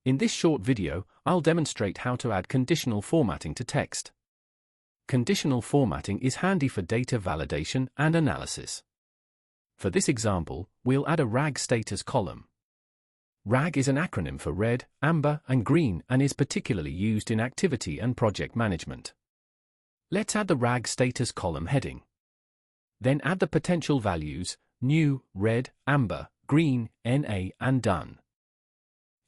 In this short video, I'll demonstrate how to add conditional formatting to text. Conditional formatting is handy for data validation and analysis. For this example, we'll add a RAG status column. RAG is an acronym for red, amber, and green and is particularly used in activity and project management. Let's add the RAG status column heading. Then add the potential values, new, red, amber, green, NA, and done.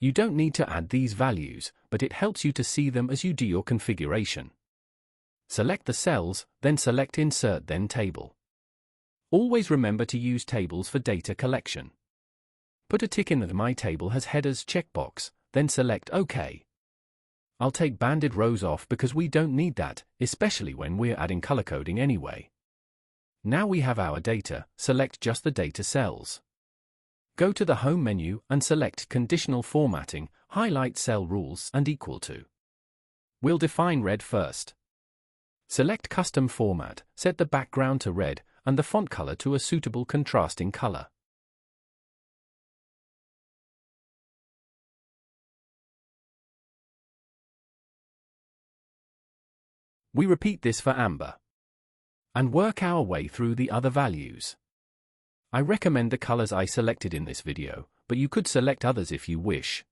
You don't need to add these values, but it helps you to see them as you do your configuration. Select the cells, then select Insert then Table. Always remember to use tables for data collection. Put a tick in the My Table has headers checkbox, then select OK. I'll take banded rows off because we don't need that, especially when we're adding color coding anyway. Now we have our data, select just the data cells. Go to the Home menu and select Conditional Formatting, highlight Cell Rules and Equal to. We'll define red first. Select Custom Format, set the background to red, and the font color to a suitable contrasting color. We repeat this for amber. And work our way through the other values. I recommend the colors I selected in this video, but you could select others if you wish.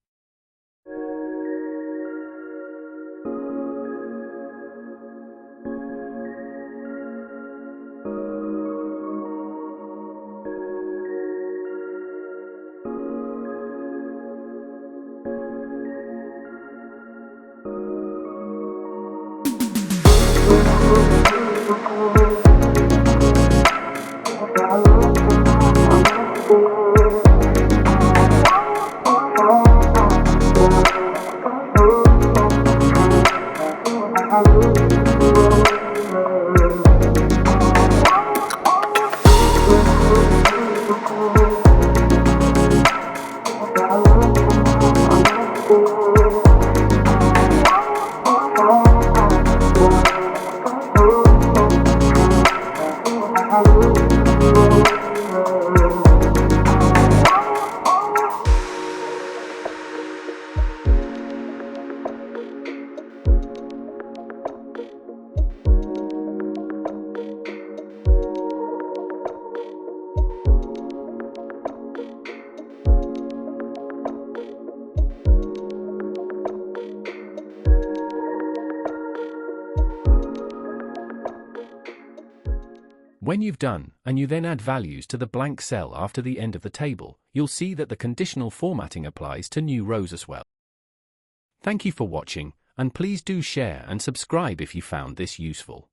When you've done, and you then add values to the blank cell after the end of the table, you'll see that the conditional formatting applies to new rows as well. Thank you for watching, and please do share and subscribe if you found this useful.